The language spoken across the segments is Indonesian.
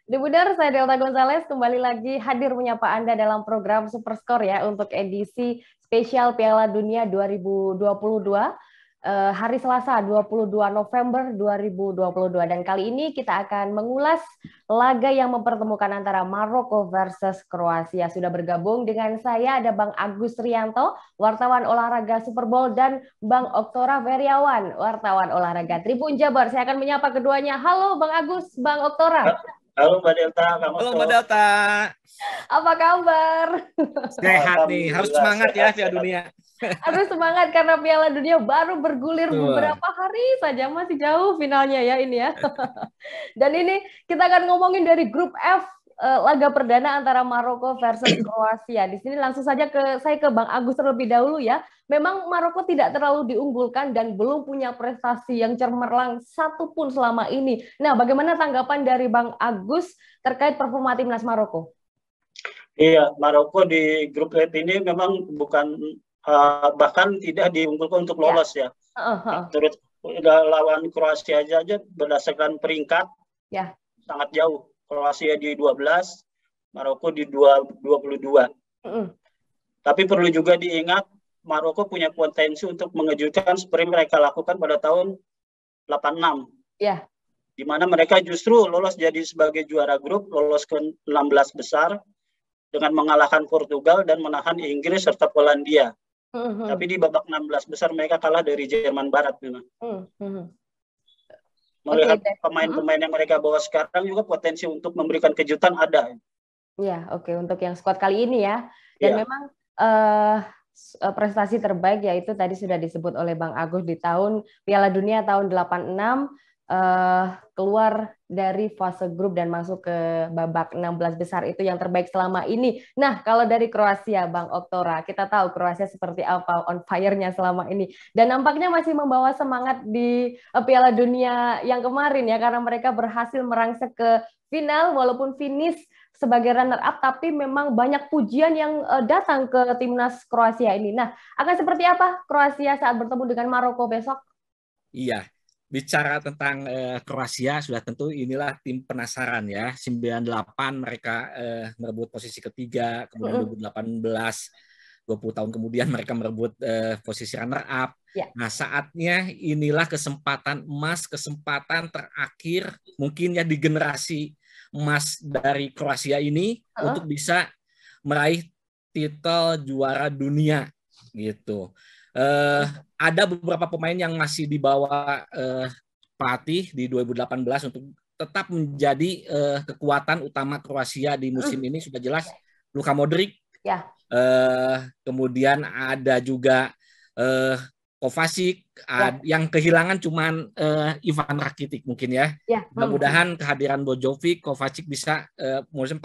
Bundar, saya Delta Gonzalez kembali lagi hadir menyapa Anda dalam program Superscore ya untuk edisi spesial Piala Dunia 2022 hari Selasa 22 November 2022 dan kali ini kita akan mengulas laga yang mempertemukan antara Maroko versus Kroasia. Sudah bergabung dengan saya ada Bang Agus Rianto, wartawan olahraga Super Bowl dan Bang Oktora Feriawan, wartawan olahraga Tribun Jabar. Saya akan menyapa keduanya. Halo Bang Agus, Bang Oktora. Halo Mbak Delta, Kang Halo Oto. Mbak Delta. Apa kabar? Sehat nih, harus semangat ya Piala Dunia. Harus semangat karena Piala Dunia baru bergulir beberapa hari saja, masih jauh finalnya ya ini ya. Dan ini kita akan ngomongin dari grup F, laga perdana antara Maroko versus Kroasia. Di sini langsung saja saya ke Bang Agus terlebih dahulu ya. Memang Maroko tidak terlalu diunggulkan dan belum punya prestasi yang cemerlang satupun selama ini. Nah, bagaimana tanggapan dari Bang Agus terkait performa timnas Maroko? Iya, Maroko di grup F ini memang bukan bahkan tidak diunggulkan untuk lolos ya. Terus lawan Kroasia aja berdasarkan peringkat sangat jauh. Kroasia di 12, Maroko di 22. Tapi perlu juga diingat Maroko punya potensi untuk mengejutkan seperti mereka lakukan pada tahun 86. Ya. Di mana mereka justru lolos jadi sebagai juara grup, lolos ke 16 besar dengan mengalahkan Portugal dan menahan Inggris serta Polandia. Tapi di babak 16 besar mereka kalah dari Jerman Barat memang. Melihat pemain-pemain yang mereka bawa sekarang juga potensi untuk memberikan kejutan ada. Ya, oke. Untuk yang skuad kali ini ya. Dan memang prestasi terbaik yaitu tadi sudah disebut oleh Bang Agus di tahun Piala Dunia tahun 86 keluar dari fase grup dan masuk ke babak 16 besar itu yang terbaik selama ini. Nah, kalau dari Kroasia, Bang Oktora, kita tahu Kroasia seperti apa on fire-nya selama ini. Dan nampaknya masih membawa semangat di Piala Dunia yang kemarin ya, karena mereka berhasil merangsek ke final walaupun finish sebagai runner-up, tapi memang banyak pujian yang datang ke timnas Kroasia ini. Nah, akan seperti apa Kroasia saat bertemu dengan Maroko besok? Iya. Bicara tentang Kroasia, sudah tentu inilah tim penasaran ya. 98 mereka merebut posisi ketiga, kemudian 2018, 20 tahun kemudian mereka merebut posisi runner-up. Ya. Nah, saatnya inilah kesempatan emas, kesempatan terakhir mungkin ya di generasi emas dari Kroasia ini untuk bisa meraih titel juara dunia gitu. Ada beberapa pemain yang masih dibawa pelatih di 2018 untuk tetap menjadi kekuatan utama Kroasia di musim ini. Sudah jelas Luka Modric, kemudian ada juga Kovacic, yang kehilangan cuman Ivan Rakitic mungkin ya. Mudah-mudahan kehadiran Brozovic, Kovacic bisa, mungkin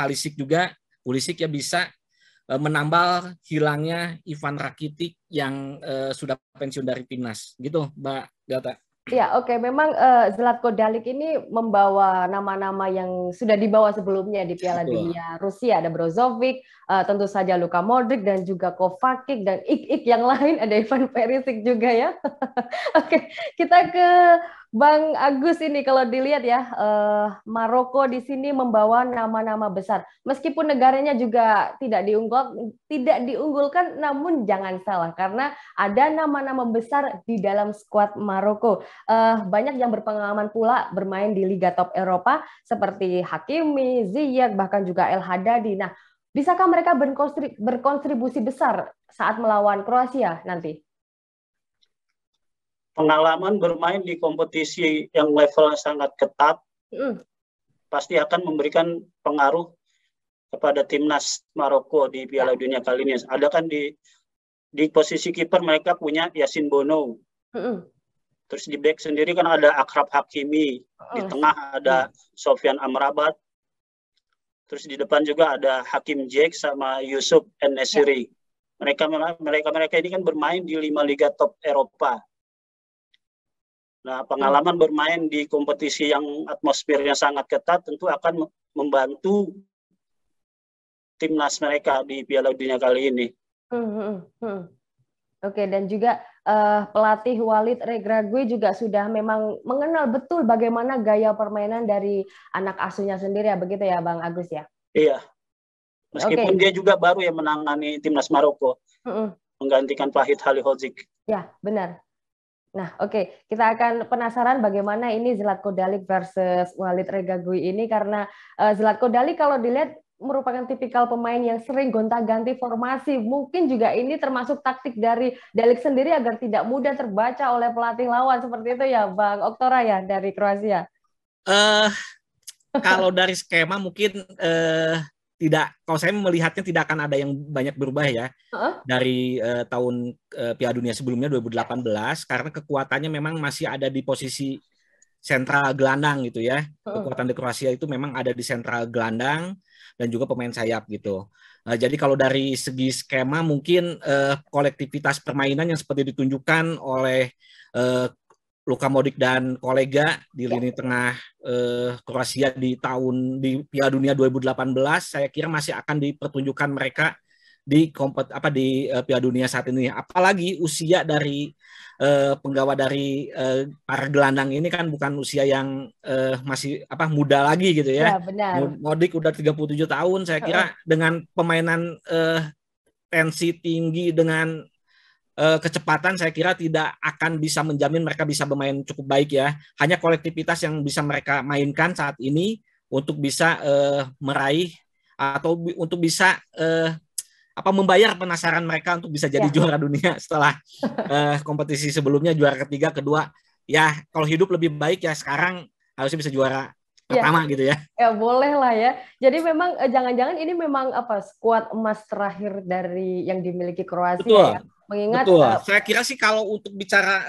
Pulisic ya bisa menambal hilangnya Ivan Rakitic yang sudah pensiun dari timnas. Gitu, Mbak Delta. Ya, oke. Memang Zlatko Dalic ini membawa nama-nama yang sudah dibawa sebelumnya di Piala Dunia Rusia. Ada Brozovic, tentu saja Luka Modric dan juga Kovacic dan ik-ik yang lain, ada Ivan Perisic juga ya. Oke, kita ke Bang Agus ini. Kalau dilihat ya, Maroko di sini membawa nama-nama besar. Meskipun negaranya juga tidak diunggulkan, namun jangan salah karena ada nama-nama besar di dalam skuad Maroko. Banyak yang berpengalaman pula bermain di Liga Top Eropa seperti Hakimi, Ziyech, bahkan juga El Hadadi. Nah, bisakah mereka berkontribusi besar saat melawan Kroasia nanti? Pengalaman bermain di kompetisi yang levelnya sangat ketat pasti akan memberikan pengaruh kepada timnas Maroko di Piala Dunia kali ini. Ada kan di posisi kiper mereka punya Yasin Bono. Terus di back sendiri kan ada Achraf Hakimi, di tengah ada Sofyan Amrabat. Terus di depan juga ada Hakim Ziyech sama Yusuf En-Nesyri. Mereka ini kan bermain di 5 liga top Eropa. Nah, pengalaman bermain di kompetisi yang atmosfernya sangat ketat tentu akan membantu timnas mereka di Piala Dunia kali ini. Oke, dan juga pelatih Walid Regragui juga sudah memang mengenal betul bagaimana gaya permainan dari anak asuhnya sendiri ya, begitu ya Bang Agus ya? Iya, meskipun dia juga baru ya menangani timnas Maroko, menggantikan Fahid Halilhodžić. Ya, benar. Nah, oke. Kita akan penasaran bagaimana ini Zlatko Dalic versus Walid Regragui ini, karena Zlatko Dalic kalau dilihat merupakan tipikal pemain yang sering gonta-ganti formasi. Mungkin juga ini termasuk taktik dari Dalic sendiri agar tidak mudah terbaca oleh pelatih lawan. Seperti itu ya, Bang Oktora ya, dari Kroasia? Kalau dari skema mungkin tidak, kalau saya melihatnya tidak akan ada yang banyak berubah ya dari tahun Piala Dunia sebelumnya 2018, karena kekuatannya memang masih ada di posisi sentral gelandang gitu ya. Kekuatan di Kroasia itu memang ada di sentral gelandang dan juga pemain sayap gitu. Jadi kalau dari segi skema mungkin kolektivitas permainan yang seperti ditunjukkan oleh Luka Modric dan kolega di lini tengah Kroasia di Piala Dunia 2018, saya kira masih akan dipertunjukkan mereka di Piala Dunia saat ini. Apalagi usia dari penggawa dari para gelandang ini kan bukan usia yang masih muda lagi gitu ya. Benar. Modric udah 37 tahun, saya kira dengan permainan tensi tinggi dengan kecepatan, saya kira tidak akan bisa menjamin mereka bisa bermain cukup baik ya. Hanya kolektivitas yang bisa mereka mainkan saat ini untuk bisa meraih atau untuk bisa membayar penasaran mereka untuk bisa jadi juara dunia setelah kompetisi sebelumnya juara ketiga, kedua. Ya kalau hidup lebih baik ya sekarang harusnya bisa juara pertama gitu ya. Ya boleh lah ya. Jadi memang jangan-jangan ini memang skuad emas terakhir dari yang dimiliki Kroasia. Betul. Ya. Mengingat saya kira sih kalau untuk bicara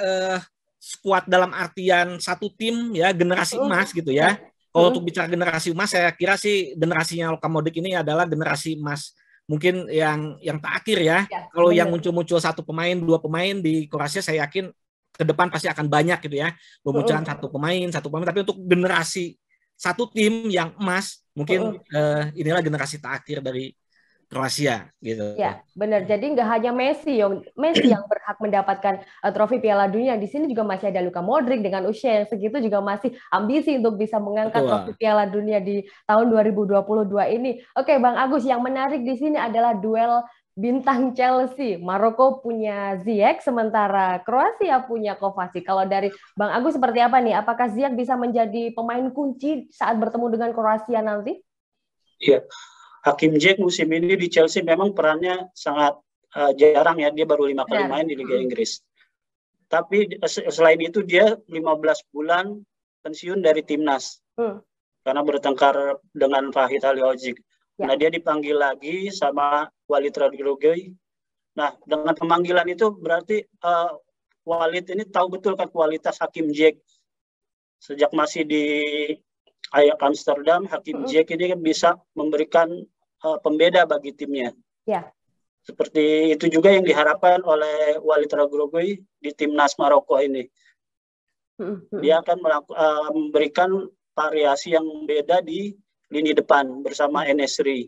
skuad dalam artian satu tim ya, generasi emas gitu ya. Kalau untuk bicara generasi emas, saya kira sih generasinya Luka Modric ini adalah generasi emas mungkin yang terakhir ya. Kalau yang muncul-muncul satu pemain, dua pemain di Kroasia, saya yakin ke depan pasti akan banyak gitu ya. Bermunculan satu pemain, tapi untuk generasi satu tim yang emas mungkin inilah generasi terakhir dari Kroasia gitu. Ya, benar. Jadi nggak hanya Messi yang berhak mendapatkan trofi Piala Dunia. Di sini juga masih ada Luka Modric dengan usia yang segitu juga masih ambisi untuk bisa mengangkat trofi Piala Dunia di tahun 2022 ini. Oke, Bang Agus, yang menarik di sini adalah duel bintang Chelsea. Maroko punya Ziyech, sementara Kroasia punya Kovacic. Kalau dari Bang Agus seperti apa nih? Apakah Ziyech bisa menjadi pemain kunci saat bertemu dengan Kroasia nanti? Iya. Hakim Ziyech musim ini di Chelsea memang perannya sangat jarang ya, dia baru 5 kali main di Liga Inggris. Tapi selain itu dia 15 bulan pensiun dari timnas karena bertengkar dengan Fahid Halilhodžić. Nah dia dipanggil lagi sama Walid Regragui. Nah dengan pemanggilan itu berarti Walid ini tahu betul kan kualitas Hakim Ziyech. Sejak masih di Ajax Amsterdam, Hakim Ziyech ini kan bisa memberikan pembeda bagi timnya. Ya. Seperti itu juga yang diharapkan oleh Walid Regragui di timnas Maroko ini. Dia akan memberikan variasi yang beda di lini depan bersama En-Nesyri.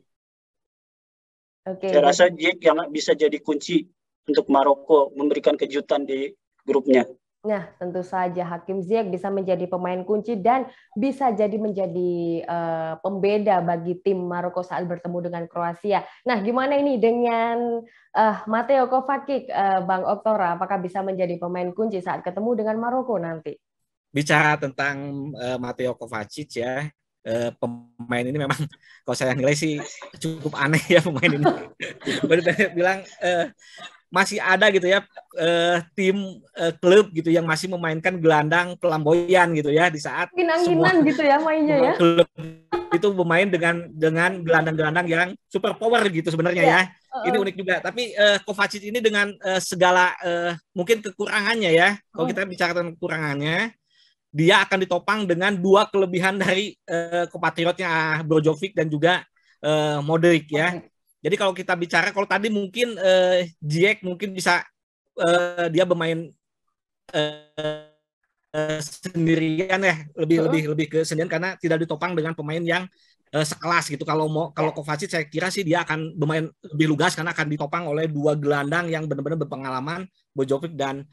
Saya rasa Ziyech yang bisa jadi kunci untuk Maroko memberikan kejutan di grupnya. Nah, tentu saja Hakim Ziyech bisa menjadi pemain kunci dan bisa jadi menjadi pembeda bagi tim Maroko saat bertemu dengan Kroasia. Nah, gimana ini dengan Mateo Kovacic, Bang Oktora? Apakah bisa menjadi pemain kunci saat ketemu dengan Maroko nanti? Bicara tentang Mateo Kovacic ya, pemain ini memang kalau saya nilai sih cukup aneh ya pemain ini. Baru bilang masih ada gitu ya tim klub gitu yang masih memainkan gelandang pelamboyan gitu ya di saat semua gitu ya mainnya ya. Klub itu bermain dengan gelandang-gelandang yang super power gitu sebenarnya ya. Ini unik juga. Tapi Kovacic ini dengan segala mungkin kekurangannya ya. Kalau kita bicara tentang kekurangannya, dia akan ditopang dengan dua kelebihan dari compatriotnya Brozovic dan juga Modric ya. Jadi kalau kita bicara, kalau tadi mungkin Ziyech mungkin bisa dia bermain sendirian ya, lebih ke sendirian karena tidak ditopang dengan pemain yang sekelas gitu. Kalau Kovacic saya kira sih dia akan bermain lebih lugas karena akan ditopang oleh 2 gelandang yang benar-benar berpengalaman, Brozovic dan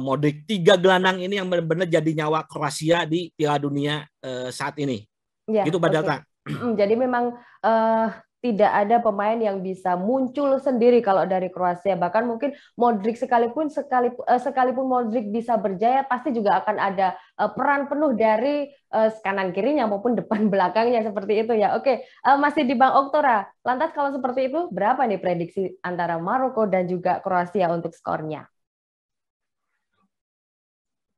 Modric. 3 gelandang ini yang benar-benar jadi nyawa Kroasia di Piala Dunia saat ini. Ya, gitu Mbak Delta. Jadi memang tidak ada pemain yang bisa muncul sendiri kalau dari Kroasia. Bahkan mungkin Modric sekalipun Modric bisa berjaya, pasti juga akan ada peran penuh dari kanan kirinya maupun depan belakangnya seperti itu ya. Oke, masih di Bang Oktora. Lantas kalau seperti itu, berapa nih prediksi antara Maroko dan juga Kroasia untuk skornya?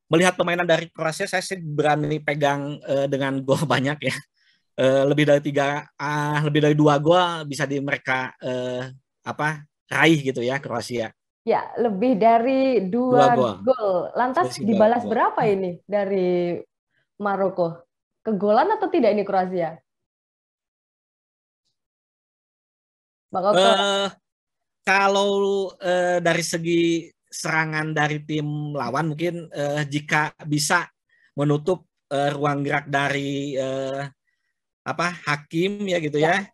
Melihat permainan dari Kroasia, saya sih berani pegang dengan gol banyak ya. Lebih dari 2 gol bisa mereka raih gitu ya Kroasia. Ya, lebih dari 2 gol. Lantas dibalas berapa ini dari Maroko? Kegolan atau tidak ini Kroasia? Bang Okto. Kalau dari segi serangan dari tim lawan mungkin jika bisa menutup ruang gerak dari Hakim ya gitu ya.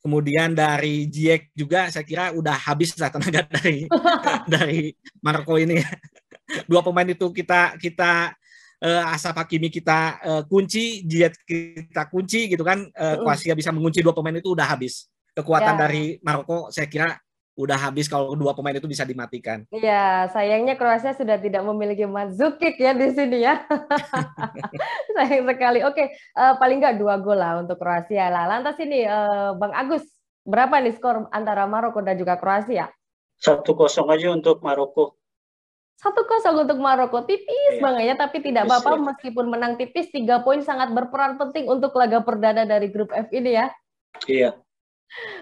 Kemudian dari Ziyech juga saya kira udah habis lah tenaga dari Maroko ini. 2 pemain itu kita Ashraf Hakimi kita kunci, Ziyech kita kunci gitu kan. Kroasia bisa mengunci 2 pemain itu udah habis. Kekuatan dari Maroko saya kira udah habis kalau 2 pemain itu bisa dimatikan. Iya, sayangnya Kroasia sudah tidak memiliki Mandzukic ya di sini ya. Sayang sekali. Oke, paling nggak 2 gol lah untuk Kroasia lah. Lantas ini Bang Agus, berapa nih skor antara Maroko dan juga Kroasia? 1-0 aja untuk Maroko. 1-0 untuk Maroko, tipis banget ya, tapi tidak apa-apa meskipun menang tipis, 3 poin sangat berperan penting untuk laga perdana dari grup F ini ya. Iya.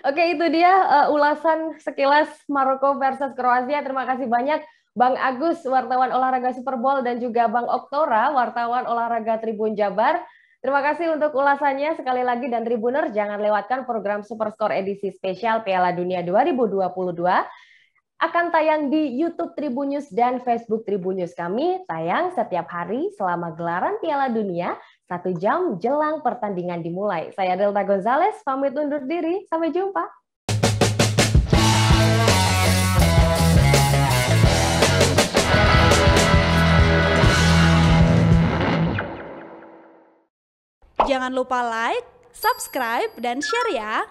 Oke, itu dia ulasan sekilas Maroko versus Kroasia. Terima kasih banyak Bang Agus, wartawan olahraga Super Bowl, dan juga Bang Oktora, wartawan olahraga Tribun Jabar. Terima kasih untuk ulasannya sekali lagi, dan Tribuner jangan lewatkan program Superscore edisi spesial Piala Dunia 2022. Akan tayang di YouTube Tribun News dan Facebook Tribun News. Kami tayang setiap hari selama gelaran Piala Dunia, 1 jam jelang pertandingan dimulai. Saya Delta Gonzalez, pamit undur diri. Sampai jumpa. Jangan lupa like, subscribe, dan share ya.